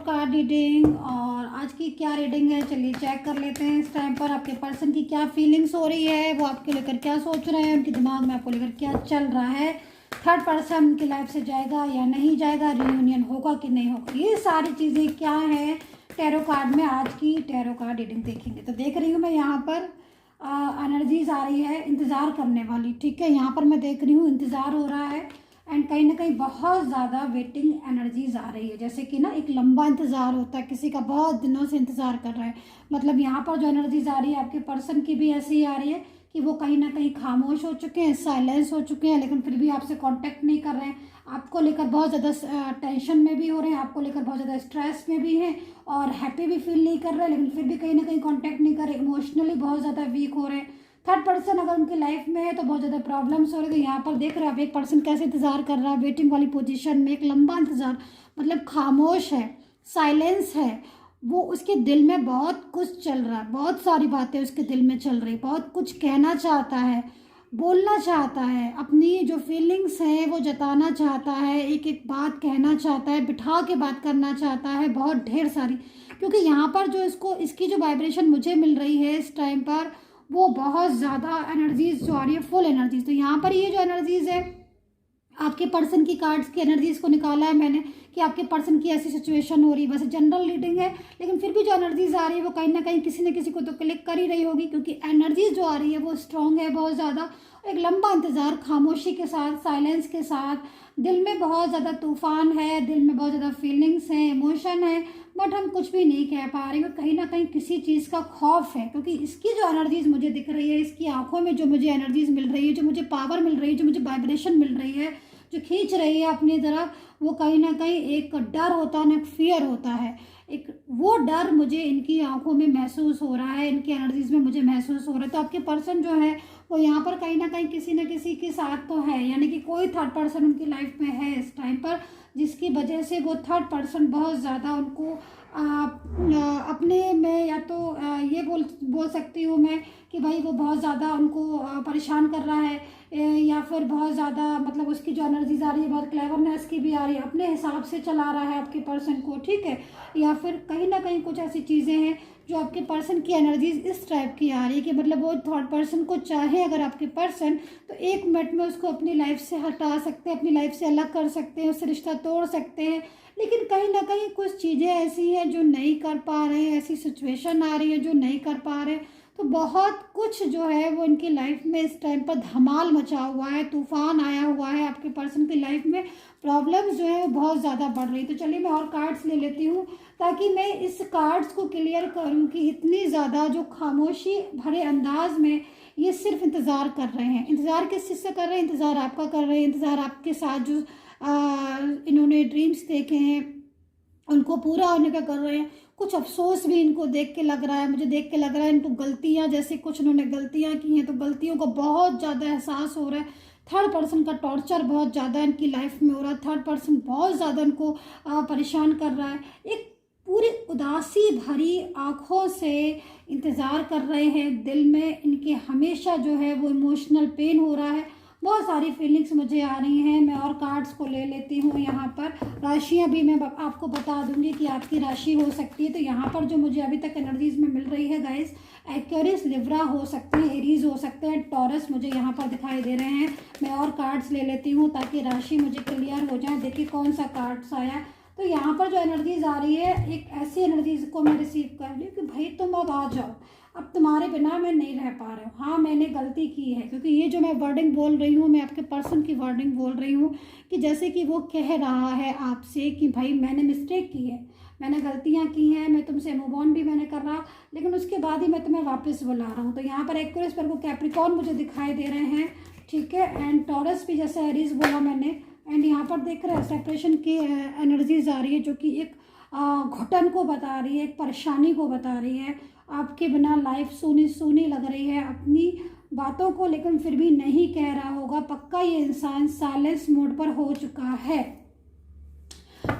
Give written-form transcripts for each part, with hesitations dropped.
Card reading. और आज की क्या रीडिंग है, चलिए चेक कर लेते हैं। इस टाइम पर आपके पर्सन की क्या फीलिंग्स हो रही है, वो आपके लेकर क्या सोच रहे हैं, उनके दिमाग में आपको लेकर क्या चल रहा है। थर्ड पर्सन उनकी लाइफ से जाएगा या नहीं जाएगा, रियूनियन होगा कि नहीं होगा, ये सारी चीज़ें क्या है टैरो कार्ड में आज की टैरो कार्ड रीडिंग देखेंगे। तो देख रही हूँ मैं यहाँ पर एनर्जीज आ रही है इंतज़ार करने वाली। ठीक है, यहाँ पर मैं देख रही हूँ इंतज़ार हो रहा है एंड कहीं ना कहीं बहुत ज़्यादा वेटिंग एनर्जीज आ रही है। जैसे कि ना एक लंबा इंतज़ार होता है, किसी का बहुत दिनों से इंतज़ार कर रहा है। मतलब यहाँ पर जो एनर्जीज आ रही है आपके पर्सन की भी ऐसी ही आ रही है कि वो कहीं ना कहीं खामोश हो चुके हैं, साइलेंस हो चुके हैं, लेकिन फिर भी आपसे कांटेक्ट नहीं कर रहे हैं। आपको लेकर बहुत ज़्यादा टेंशन में भी हो रहे हैं, आपको लेकर बहुत ज़्यादा स्ट्रेस में भी हैं और हैप्पी भी फील नहीं कर रहे हैं, लेकिन फिर भी कहीं ना कहीं कांटेक्ट नहीं कर रहे, इमोशनली बहुत ज़्यादा वीक हो रहे हैं। थर्ड पर्सन अगर उनकी लाइफ में है तो बहुत ज़्यादा प्रॉब्लम्स हो रही है। तो यहाँ पर देख रहे हैं आप एक पर्सन कैसे इंतज़ार कर रहा है, वेटिंग वाली पोजीशन में, एक लंबा इंतज़ार, मतलब खामोश है, साइलेंस है। वो उसके दिल में बहुत कुछ चल रहा है, बहुत सारी बातें उसके दिल में चल रही, बहुत कुछ कहना चाहता है, बोलना चाहता है, अपनी जो फीलिंग्स हैं वो जताना चाहता है, एक एक बात कहना चाहता है, बिठा के बात करना चाहता है, बहुत ढेर सारी। क्योंकि यहाँ पर जो इसकी जो वाइब्रेशन मुझे मिल रही है इस टाइम पर, वो बहुत ज़्यादा एनर्जीज जो आ रही है, फुल एनर्जीज। तो यहाँ पर ये जो एनर्जीज है आपके पर्सन की कार्ड्स की एनर्जीज को निकाला है मैंने कि आपके पर्सन की ऐसी सिचुएशन हो रही है। वैसे जनरल रीडिंग है, लेकिन फिर भी जो एनर्जीज आ रही है वो कहीं ना कहीं किसी न किसी को तो क्लिक कर ही रही होगी, क्योंकि एनर्जीज जो आ रही है वो स्ट्रांग है बहुत ज़्यादा। एक लंबा इंतज़ार, खामोशी के साथ, साइलेंस के साथ, दिल में बहुत ज़्यादा तूफान है, दिल में बहुत ज़्यादा फीलिंग्स हैं, इमोशन है, बट हम कुछ भी नहीं कह पा रहे हैं। कहीं ना कहीं किसी चीज़ का खौफ है, क्योंकि इसकी जो एनर्जीज मुझे दिख रही है, इसकी आंखों में जो मुझे एनर्जीज मिल रही है, जो मुझे पावर मिल रही है, जो मुझे वाइब्रेशन मिल रही है, जो खींच रही है अपनी तरफ, वो कहीं ना कहीं एक डर होता है ना, एक फियर होता है। एक वो डर मुझे इनकी आंखों में महसूस हो रहा है, इनकी एनर्जीज में मुझे महसूस हो रहा है। तो आपके पर्सन जो है वो यहाँ पर कहीं ना कहीं किसी न किसी के साथ तो है, यानी कि कोई थर्ड पर्सन उनकी लाइफ में है इस टाइम पर, जिसकी वजह से वो थर्ड पर्सन बहुत ज़्यादा उनको अपने में, या तो ये बोल सकती हूँ मैं कि भाई वो बहुत ज़्यादा उनको परेशान कर रहा है, या फिर बहुत ज़्यादा मतलब उसकी जो एनर्जीज आ रही है बहुत क्लेवरनेस की भी आ रही है, अपने हिसाब से चला रहा है आपके पर्सन को। ठीक है, या फिर कहीं ना कहीं कुछ ऐसी चीज़ें हैं जो आपके पर्सन की एनर्जीज इस टाइप की आ रही है कि मतलब वो थर्ड पर्सन को चाहे अगर आपके पर्सन तो एक मिनट में उसको अपनी लाइफ से हटा सकते हैं, अपनी लाइफ से अलग कर सकते हैं, उससे रिश्ता तोड़ सकते हैं। लेकिन कहीं ना कहीं कुछ चीज़ें ऐसी हैं जो नहीं कर पा रहे हैं, ऐसी सिचुएशन आ रही है जो नहीं कर पा रहे हैं। तो बहुत कुछ जो है वो इनकी लाइफ में इस टाइम पर धमाल मचा हुआ है, तूफान आया हुआ है आपके पर्सन की लाइफ में, प्रॉब्लम्स जो है वो बहुत ज़्यादा बढ़ रही। तो चलिए मैं और कार्ड्स ले लेती हूँ ताकि मैं इस कार्ड्स को क्लियर करूँ कि इतनी ज़्यादा जो खामोशी भरे अंदाज में ये सिर्फ इंतज़ार कर रहे हैं। इंतज़ार किस चीज़ से कर रहे हैं? इंतज़ार आपका कर रहे हैं, इंतज़ार आपके साथ जो इन्होंने ड्रीम्स देखे हैं उनको पूरा होने का कर रहे हैं। कुछ अफसोस भी इनको देख के लग रहा है, मुझे देख के लग रहा है इनको गलतियां, जैसे कुछ इन्होंने गलतियां की हैं तो गलतियों का बहुत ज़्यादा एहसास हो रहा है। थर्ड पर्सन का टॉर्चर बहुत ज़्यादा इनकी लाइफ में हो रहा है, थर्ड पर्सन बहुत ज़्यादा इनको परेशान कर रहा है। एक पूरी उदासी भरी आँखों से इंतज़ार कर रहे हैं, दिल में इनके हमेशा जो है वो इमोशनल पेन हो रहा है, बहुत सारी फीलिंग्स मुझे आ रही हैं। मैं और कार्ड्स को ले लेती हूँ। यहाँ पर राशियाँ भी मैं आपको बता दूंगी कि आपकी राशि हो सकती है। तो यहाँ पर जो मुझे अभी तक एनर्जीज में मिल रही है गाइस, एक्वेरियस, लिब्रा हो सकते हैं, एरीज हो सकते हैं, टॉरस मुझे यहाँ पर दिखाई दे रहे हैं। मैं और कार्ड्स ले लेती हूँ ताकि राशि मुझे क्लियर हो जाए। देखिए कौन सा कार्ड्स आया। तो यहाँ पर जो एनर्जीज आ रही है, एक ऐसी एनर्जीज को मैं रिसीव कर ली कि भाई तुम अब आ जाओ, अब तुम्हारे बिना मैं नहीं रह पा रहा हूँ। हाँ मैंने गलती की है, क्योंकि ये जो मैं वर्डिंग बोल रही हूँ, मैं आपके पर्सन की वर्डिंग बोल रही हूँ कि जैसे कि वो कह रहा है आपसे कि भाई मैंने मिस्टेक की है, मैंने गलतियाँ की हैं, मैं तुमसे मूव ऑन भी मैंने कर रहा, लेकिन उसके बाद ही मैं तुम्हें वापस बुला रहा हूँ। तो यहाँ पर एक्वेरियस पर को कैप्रिकॉर्न मुझे दिखाई दे रहे हैं। ठीक है, एंड टॉरस भी जैसे एरीज बोला मैंने। एंड यहाँ पर देख रहे हैं सेपरेशन की एनर्जीज आ रही है जो कि एक घुटन को बता रही है, एक परेशानी को बता रही है। आपके बिना लाइफ सूनी सूनी लग रही है, अपनी बातों को लेकिन फिर भी नहीं कह रहा होगा। पक्का ये इंसान साइलेंस मोड पर हो चुका है।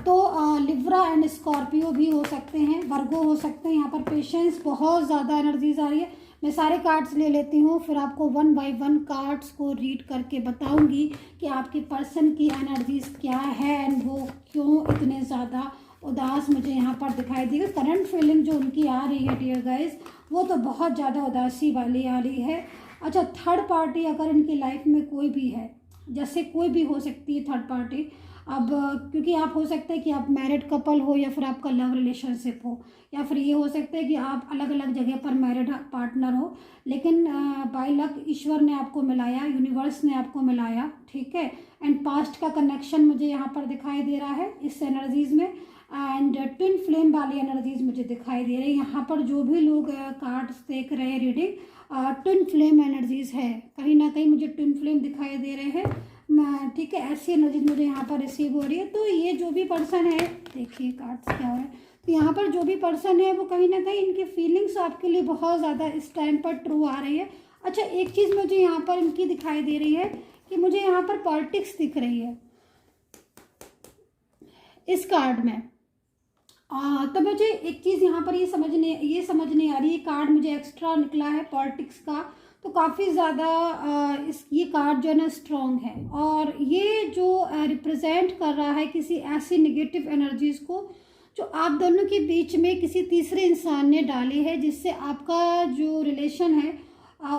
तो लिब्रा एंड स्कॉर्पियो भी हो सकते हैं, वर्गो हो सकते हैं। यहाँ पर पेशेंस, बहुत ज़्यादा एनर्जीज आ रही है। मैं सारे कार्ड्स ले लेती हूँ, फिर आपको 1 बाय 1 कार्ड्स को रीड करके बताऊंगी कि आपके पर्सन की एनर्जीज क्या है एंड वो क्यों इतने ज़्यादा उदास मुझे यहाँ पर दिखाई दी। करंट फीलिंग जो उनकी आ रही है डियर गाइस, वो तो बहुत ज़्यादा उदासी वाली आ रही है। अच्छा, थर्ड पार्टी अगर इनकी लाइफ में कोई भी है, जैसे कोई भी हो सकती है थर्ड पार्टी। अब क्योंकि आप हो सकता है कि आप मैरिड कपल हो या फिर आपका लव रिलेशनशिप हो, या फिर ये हो सकता है कि आप अलग अलग जगह पर मैरिड पार्टनर हो, लेकिन बाय लक ईश्वर ने आपको मिलाया, यूनिवर्स ने आपको मिलाया, ठीक है। एंड पास्ट का कनेक्शन मुझे यहाँ पर दिखाई दे रहा है इस एनर्जीज़ में। एंड ट्विन फ्लेम वाली एनर्जीज मुझे दिखाई दे रही है यहाँ पर। जो भी लोग कार्ड्स देख रहे हैं रीडिंग, ट्विन फ्लेम एनर्जीज है, कहीं ना कहीं मुझे ट्विन फ्लेम दिखाई दे रहे हैं, ठीक है। ऐसी एनर्जीज मुझे यहाँ पर रिसीव हो रही है। तो ये जो भी पर्सन है, देखिए कार्ड्स क्या हो रहा है, तो यहाँ पर जो भी पर्सन है वो कहीं ना कहीं इनकी फीलिंग्स आपके लिए बहुत ज़्यादा इस टाइम पर ट्रू आ रही है। अच्छा, एक चीज़ मुझे यहाँ पर इनकी दिखाई दे रही है कि मुझे यहाँ पर पॉलिटिक्स दिख रही है इस कार्ड में। तो मुझे एक चीज़ यहाँ पर ये समझ नहीं आ रही है, कार्ड मुझे एक्स्ट्रा निकला है पॉलिटिक्स का, तो काफ़ी ज़्यादा ये कार्ड जो है ना स्ट्रॉन्ग है, और ये जो रिप्रेजेंट कर रहा है किसी ऐसी नेगेटिव एनर्जीज़ को जो आप दोनों के बीच में किसी तीसरे इंसान ने डाली है, जिससे आपका जो रिलेशन है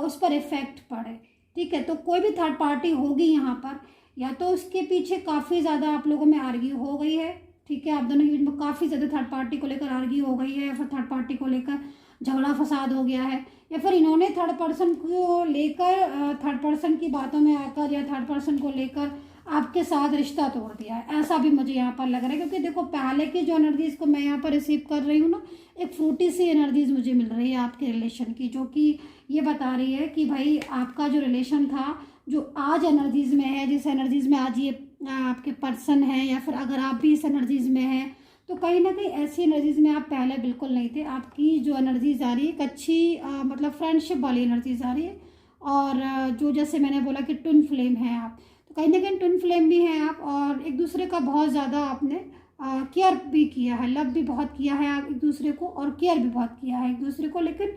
उस पर इफ़ेक्ट पड़े, ठीक है। तो कोई भी थर्ड पार्टी होगी यहाँ पर, या तो उसके पीछे काफ़ी ज़्यादा आप लोगों में आर्ग्यू हो गई है, ठीक है, आप दोनों के बीच में काफ़ी ज़्यादा थर्ड पार्टी को लेकर आर्ग्यू हो गई है, या फिर थर्ड पार्टी को लेकर झगड़ा फसाद हो गया है, या फिर इन्होंने थर्ड पर्सन को लेकर थर्ड पर्सन की बातों में आकर या थर्ड पर्सन को लेकर आपके साथ रिश्ता तोड़ दिया है। ऐसा भी मुझे यहाँ पर लग रहा है, क्योंकि देखो पहले की जो एनर्जीज़ को मैं यहाँ पर रिसीव कर रही हूँ ना, एक फ्रूटी सी एनर्जीज़ मुझे मिल रही है आपके रिलेशन की, जो कि ये बता रही है कि भाई आपका जो रिलेशन था, जो आज एनर्जीज़ में है, जिस एनर्जीज़ में आज ये आपके पर्सन है, या फिर अगर आप भी इस एनर्जीज़ में हैं, तो कहीं ना कहीं ऐसी एनर्जीज़ में आप पहले बिल्कुल नहीं थे। आपकी जो एनर्जीज़ आ रही है एक अच्छी मतलब फ्रेंडशिप वाली एनर्जीज़ आ रही है, और जो जैसे मैंने बोला कि ट्विन फ्लेम है आप, तो कहीं ना कहीं ट्विन फ्लेम भी हैं आप, और एक दूसरे का बहुत ज़्यादा आपने केयर भी किया है, लव भी बहुत किया है आप एक दूसरे को, और केयर भी बहुत किया है एक दूसरे को। लेकिन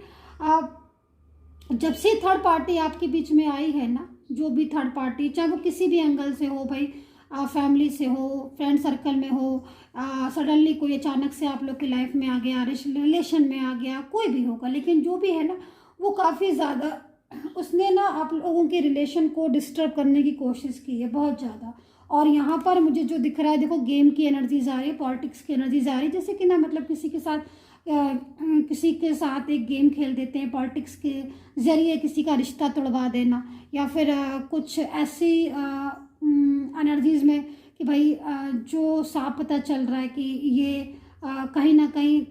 जब से थर्ड पार्टी आपके बीच में आई है ना, जो भी थर्ड पार्टी, चाहे वो किसी भी एंगल से हो, भाई फैमिली से हो, फ्रेंड सर्कल में हो, सडनली कोई अचानक से आप लोग की लाइफ में आ गया, रिलेशन में आ गया, कोई भी होगा, लेकिन जो भी है ना, वो काफ़ी ज़्यादा उसने ना आप लोगों के रिलेशन को डिस्टर्ब करने की कोशिश की है, बहुत ज़्यादा। और यहाँ पर मुझे जो दिख रहा है, देखो गेम की एनर्जीज आ रही है, पॉलिटिक्स की एनर्जीज आ रही है, जैसे कि ना मतलब किसी के साथ एक गेम खेल देते हैं, पॉलिटिक्स के ज़रिए किसी का रिश्ता तोड़वा देना, या फिर कुछ ऐसी एनर्जीज़ में कि भाई जो साफ पता चल रहा है कि ये कहीं ना कहीं,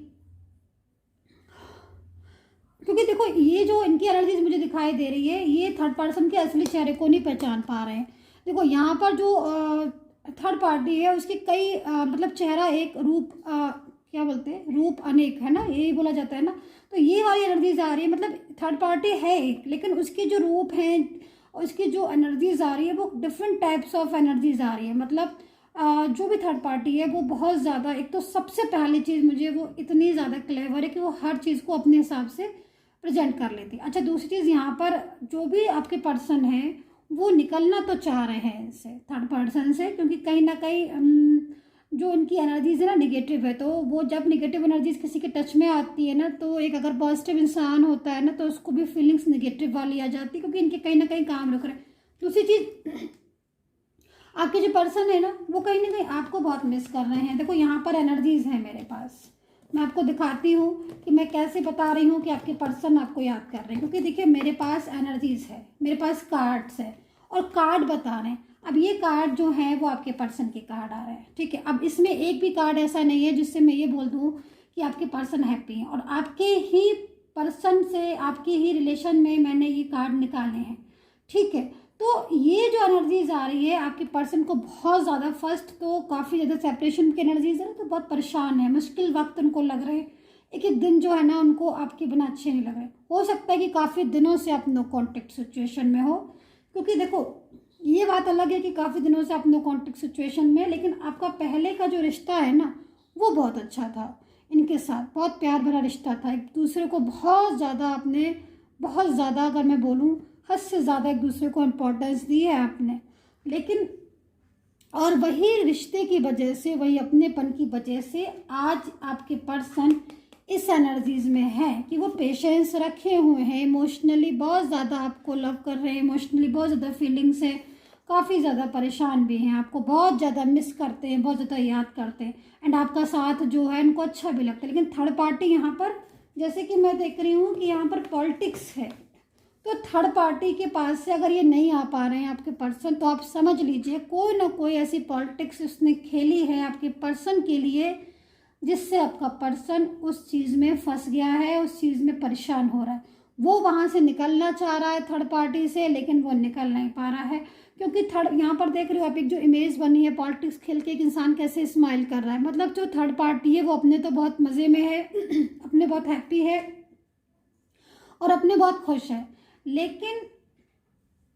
क्योंकि देखो ये जो इनकी एनर्जीज मुझे दिखाई दे रही है, ये थर्ड पर्सन के असली चेहरे को नहीं पहचान पा रहे हैं। देखो यहाँ पर जो थर्ड पार्टी है उसकी कई मतलब चेहरा एक, रूप क्या बोलते हैं, रूप अनेक है ना, यही बोला जाता है ना। तो ये वाली एनर्जीज आ रही है, मतलब थर्ड पार्टी है एक, लेकिन उसके जो रूप हैं, उसकी जो एनर्जीज आ रही है, वो डिफरेंट टाइप्स ऑफ एनर्जीज आ रही है। मतलब जो भी थर्ड पार्टी है वो बहुत ज़्यादा, एक तो सबसे पहली चीज़ मुझे वो इतनी ज़्यादा क्लेवर है कि वो हर चीज़ को अपने हिसाब से प्रेजेंट कर लेती। अच्छा, दूसरी चीज़ यहाँ पर जो भी आपके पर्सन है वो निकलना तो चाह रहे हैं इनसे, थर्ड पर्सन से, क्योंकि कहीं ना कहीं जो इनकी एनर्जीज है ना नेगेटिव है, तो वो जब नेगेटिव एनर्जीज किसी के टच में आती है ना, तो एक अगर पॉजिटिव इंसान होता है ना, तो उसको भी फीलिंग्स नेगेटिव वाली आ जाती है, क्योंकि इनके कहीं ना कहीं काम रुक रहे हैं। दूसरी चीज़, आपके जो पर्सन है ना वो कहीं ना कहीं आपको बहुत मिस कर रहे हैं। देखो यहाँ पर एनर्जीज है मेरे पास, मैं आपको दिखाती हूँ कि मैं कैसे बता रही हूँ कि आपके पर्सन आपको याद कर रहे हैं, क्योंकि देखिए मेरे पास एनर्जीज है, मेरे पास कार्ड्स है, और कार्ड बता रहे हैं। अब ये कार्ड जो है वो आपके पर्सन के कार्ड आ रहे हैं, ठीक है। अब इसमें एक भी कार्ड ऐसा नहीं है जिससे मैं ये बोल दूँ कि आपके पर्सन हैप्पी हैं, और आपके ही पर्सन से, आपके ही रिलेशन में मैंने ये कार्ड निकाले हैं, ठीक है। तो ये जो एनर्जीज आ रही है आपके पर्सन को बहुत ज़्यादा, फर्स्ट तो काफ़ी ज़्यादा सेपरेशन की एनर्जीज है, तो बहुत परेशान है, मुश्किल वक्त उनको लग रहे हैं, एक एक दिन जो है ना उनको आपके बिना अच्छे नहीं लग रहे। हो सकता है कि काफ़ी दिनों से आप नो कॉन्टेक्ट सिचुएशन में हो, क्योंकि देखो ये बात अलग है कि काफ़ी दिनों से आप नो कॉन्टेक्ट सिचुएशन में, लेकिन आपका पहले का जो रिश्ता है ना वो बहुत अच्छा था, इनके साथ बहुत प्यार भरा रिश्ता था, एक दूसरे को बहुत ज़्यादा आपने, बहुत ज़्यादा अगर मैं बोलूँ हद से ज़्यादा एक दूसरे को इम्पोर्टेंस दी है आपने। लेकिन और वही रिश्ते की वजह से, वही अपनेपन की वजह से आज आपके पर्सन इस एनर्जीज में है कि वो पेशेंस रखे हुए हैं, इमोशनली बहुत ज़्यादा आपको लव कर रहे हैं, इमोशनली बहुत ज़्यादा फीलिंग्स है, काफ़ी ज़्यादा परेशान भी हैं, आपको बहुत ज़्यादा मिस करते हैं, बहुत ज़्यादा याद करते हैं, एंड आपका साथ जो है इनको अच्छा भी लगता है। लेकिन थर्ड पार्टी यहाँ पर, जैसे कि मैं देख रही हूँ कि यहाँ पर पॉलिटिक्स है, तो थर्ड पार्टी के पास से अगर ये नहीं आ पा रहे हैं आपके पर्सन, तो आप समझ लीजिए कोई ना कोई ऐसी पॉलिटिक्स उसने खेली है आपके पर्सन के लिए, जिससे आपका पर्सन उस चीज़ में फंस गया है, उस चीज़ में परेशान हो रहा है। वो वहाँ से निकलना चाह रहा है थर्ड पार्टी से, लेकिन वो निकल नहीं पा रहा है, क्योंकि थर्ड, यहाँ पर देख रहे हो आप, एक जो इमेज बनी है पॉलिटिक्स खेल के एक इंसान कैसे स्माइल कर रहा है, मतलब जो थर्ड पार्टी है वो अपने तो बहुत मज़े में है अपने बहुत हैप्पी है और अपने बहुत खुश है, लेकिन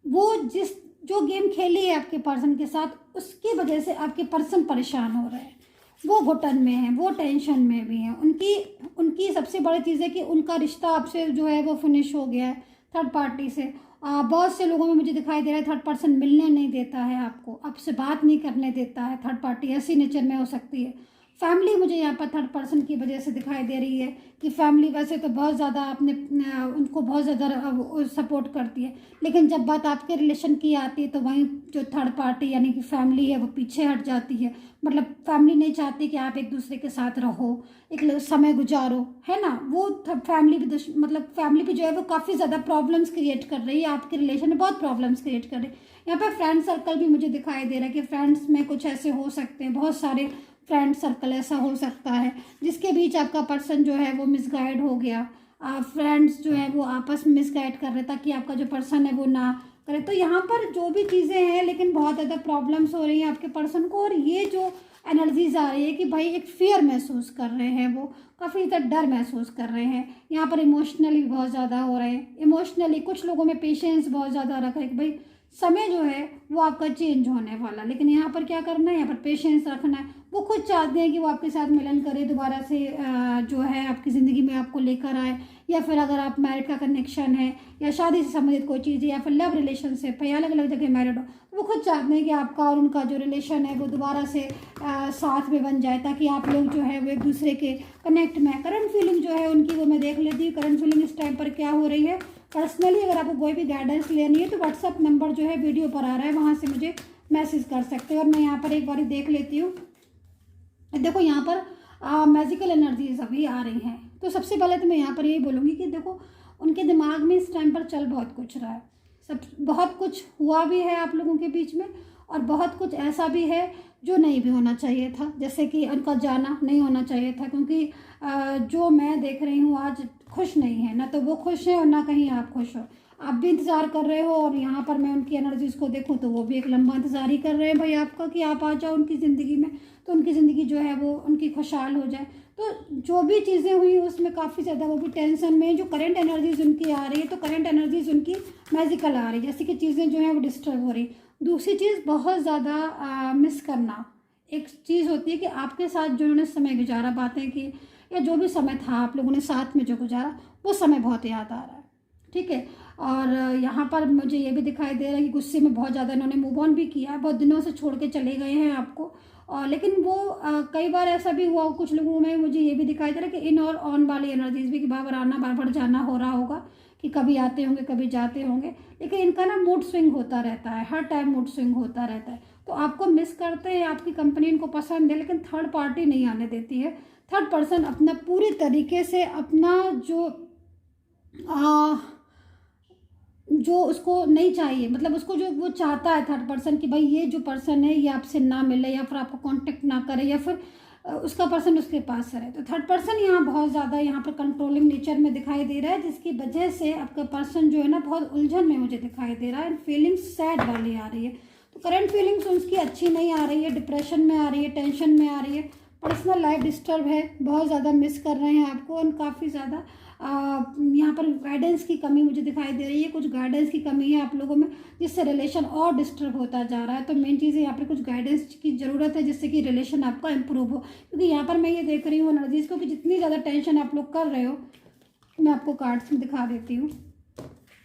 वो जो गेम खेली है आपके पर्सन के साथ, उसकी वजह से आपके पर्सन परेशान हो रहे हैं, वो घुटन में है, वो टेंशन में भी है। उनकी सबसे बड़ी चीज़ है कि उनका रिश्ता आपसे जो है वो फिनिश हो गया है थर्ड पार्टी से। बहुत से लोगों में मुझे दिखाई दे रहा है थर्ड पर्सन मिलने नहीं देता है आपको, आपसे बात नहीं करने देता है थर्ड पार्टी, ऐसी नेचर में हो सकती है। फैमिली मुझे यहाँ पर थर्ड पर्सन की वजह से दिखाई दे रही है कि फैमिली वैसे तो बहुत ज़्यादा अपने उनको बहुत ज़्यादा सपोर्ट करती है, लेकिन जब बात आपके रिलेशन की आती है तो वहीं जो थर्ड पार्टी यानी कि फैमिली है वो पीछे हट जाती है। मतलब फैमिली नहीं चाहती कि आप एक दूसरे के साथ रहो, एक समय गुजारो, है ना। वो फैमिली भी मतलब फैमिली भी जो है वो काफ़ी ज़्यादा प्रॉब्लम्स क्रिएट कर रही है, आपके रिलेशन में बहुत प्रॉब्लम्स क्रिएट कर रही है। यहाँ पर फ्रेंड सर्कल भी मुझे दिखाई दे रहा है कि फ्रेंड्स में कुछ ऐसे हो सकते हैं, बहुत सारे फ्रेंड सर्कल ऐसा हो सकता है जिसके बीच आपका पर्सन जो है वो मिसगाइड हो गया। फ्रेंड्स जो है वो आपस में मिसगाइड कर रहे ताकि आपका जो पर्सन है वो ना करे। तो यहाँ पर जो भी चीज़ें हैं, लेकिन बहुत ज़्यादा प्रॉब्लम्स हो रही हैं आपके पर्सन को, और ये जो एनर्जीज आ रही है कि भाई एक फियर महसूस कर रहे हैं, वो काफ़ी ज़्यादा डर महसूस कर रहे हैं। यहाँ पर इमोशनली बहुत ज़्यादा हो रहे हैं, इमोशनली कुछ लोगों में पेशेंस बहुत ज़्यादा रखा है कि भाई समय जो है वो आपका चेंज होने वाला, लेकिन यहाँ पर क्या करना है, यहाँ पर पेशेंस रखना है। वो खुद चाहते हैं कि वो आपके साथ मिलन करे, दोबारा से जो है आपकी ज़िंदगी में आपको लेकर आए, या फिर अगर आप मैरिड का कनेक्शन है या शादी से संबंधित कोई चीज़ है या फिर लव रिलेशनशिप है या अलग अलग जगह मैरिड हो, तो वो खुद चाहते हैं कि आपका और उनका जो रिलेशन है वो दोबारा से साथ में बन जाए, ताकि आप लोग जो है वो एक दूसरे के कनेक्ट में। करंट फीलिंग जो है उनकी वो मैं देख लेती हूँ, करंट फीलिंग इस टाइम पर क्या हो रही है। पर्सनली अगर आपको कोई भी गाइडेंस लेनी है तो व्हाट्सअप नंबर जो है वीडियो पर आ रहा है, वहाँ से मुझे मैसेज कर सकते हैं और मैं यहाँ पर एक बार देख लेती हूँ। देखो यहाँ पर मैजिकल एनर्जीज अभी आ रही हैं, तो सबसे पहले तो मैं यहाँ पर यही बोलूँगी कि देखो उनके दिमाग में इस टाइम पर चल बहुत कुछ रहा है, बहुत कुछ हुआ भी है आप लोगों के बीच में, और बहुत कुछ ऐसा भी है जो नहीं भी होना चाहिए था, जैसे कि उनका जाना नहीं होना चाहिए था, क्योंकि जो मैं देख रही हूँ आज खुश नहीं है, ना तो वो खुश है और ना कहीं आप खुश हो। आप भी इंतज़ार कर रहे हो, और यहाँ पर मैं उनकी एनर्जीज को देखूँ तो वो भी एक लंबा इंतज़ार ही कर रहे हैं भाई आपका कि आप आ जाओ उनकी ज़िंदगी में, तो उनकी ज़िंदगी जो है वो उनकी खुशहाल हो जाए। तो जो भी चीज़ें हुई उसमें काफ़ी ज़्यादा वो भी टेंशन में, जो करंट एनर्जीज उनकी आ रही है तो करंट एनर्जीज उनकी मैजिकल आ रही है, जैसे कि चीज़ें जो हैं वो डिस्टर्ब हो रही। दूसरी चीज़ बहुत ज़्यादा मिस करना, एक चीज़ होती है कि आपके साथ जो उन्होंने समय गुजारा, बातें की, या जो भी समय था आप लोगों ने साथ में जो गुजारा, वो समय बहुत याद आ रहा है, ठीक है। और यहाँ पर मुझे ये भी दिखाई दे रहा है कि गुस्से में बहुत ज़्यादा इन्होंने मूव ऑन भी किया है, बहुत दिनों से छोड़ के चले गए हैं आपको। और लेकिन वो कई बार ऐसा भी हुआ कुछ लोगों में, मुझे ये भी दिखाई दे रहा है कि इन और ऑन वाली एनर्जीज भी कि बार बार आना बार बार जाना हो रहा होगा, कि कभी आते होंगे कभी जाते होंगे, लेकिन इनका ना मूड स्विंग होता रहता है, हर टाइम मूड स्विंग होता रहता है। तो आपको मिस करते हैं, आपकी कंपनी इनको पसंद है, लेकिन थर्ड पार्टी नहीं आने देती है। थर्ड पर्सन अपना पूरी तरीके से अपना जो उसको नहीं चाहिए, मतलब उसको जो वो चाहता है थर्ड पर्सन कि भाई ये जो पर्सन है ये आपसे ना मिले या फिर आपको कांटेक्ट ना करे या फिर उसका पर्सन उसके पास रहे। तो थर्ड पर्सन यहाँ बहुत ज़्यादा यहाँ पर कंट्रोलिंग नेचर में दिखाई दे रहा है, जिसकी वजह से आपका पर्सन जो है ना बहुत उलझन में मुझे दिखाई दे रहा है। फीलिंग्स सैड वाली आ रही है, तो करंट फीलिंग्स उसकी अच्छी नहीं आ रही है, डिप्रेशन में आ रही है, टेंशन में आ रही है, पर्सनल लाइफ डिस्टर्ब है, बहुत ज़्यादा मिस कर रहे हैं आपको, और काफ़ी ज़्यादा यहाँ पर गाइडेंस की कमी मुझे दिखाई दे रही है, कुछ गाइडेंस की कमी है आप लोगों में, जिससे रिलेशन और डिस्टर्ब होता जा रहा है। तो मेन चीज़ है यहाँ पर कुछ गाइडेंस की ज़रूरत है, जिससे कि रिलेशन आपका इम्प्रूव हो, क्योंकि यहाँ पर मैं ये देख रही हूँ एनर्जीज़ को कि जितनी ज़्यादा टेंशन आप लोग कर रहे हो, मैं आपको कार्ड्स में दिखा देती हूँ।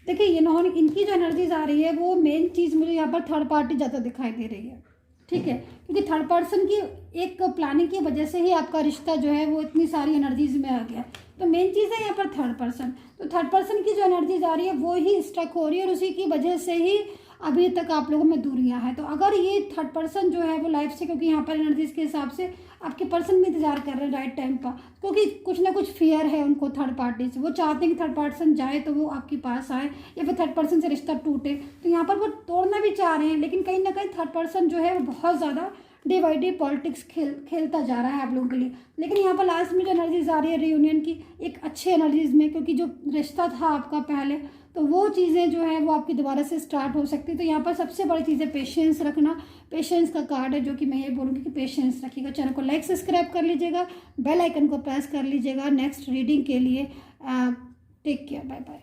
देखिए इन्होंने इनकी जो एनर्जीज आ रही है वो मेन चीज़ मुझे यहाँ पर थर्ड पार्टी ज़्यादा दिखाई दे रही है। ठीक है, क्योंकि थर्ड पर्सन की एक प्लानिंग की वजह से ही आपका रिश्ता जो है वो इतनी सारी एनर्जीज में आ गया। तो मेन चीज़ है यहाँ पर थर्ड पर्सन। तो थर्ड पर्सन की जो एनर्जीज आ रही है वो ही स्टक हो रही है, और उसी की वजह से ही अभी तक आप लोगों में दूरियां हैं। तो अगर ये थर्ड पर्सन जो है वो लाइफ से, क्योंकि यहाँ पर एनर्जीज के हिसाब से आपके पर्सन भी इंतजार कर रहे हैं राइट टाइम पर, क्योंकि कुछ ना कुछ फियर है उनको थर्ड पार्टी से। वो चाहते हैं कि थर्ड पर्सन जाए तो वो आपके पास आए, या फिर थर्ड पर्सन से रिश्ता टूटे। तो यहाँ पर वो तोड़ना भी चाह रहे हैं, लेकिन कहीं ना कहीं थर्ड पर्सन जो है वो बहुत ज़्यादा डिवाइडेड पॉलिटिक्स खेलता जा रहा है आप लोगों के लिए। लेकिन यहाँ पर लास्ट में जो एनर्जीज आ रही है रियूनियन की, एक अच्छे एनर्जीज में, क्योंकि जो रिश्ता था आपका पहले, तो वो चीज़ें जो है वो आपकी दोबारा से स्टार्ट हो सकती है। तो यहाँ पर सबसे बड़ी चीज़ है पेशेंस रखना। पेशेंस का कार्ड है, जो कि मैं ये बोलूँगी कि पेशेंस रखिएगा। चैनल को लाइक सब्सक्राइब कर लीजिएगा, बेल आइकन को प्रेस कर लीजिएगा नेक्स्ट रीडिंग के लिए। Take care, bye bye.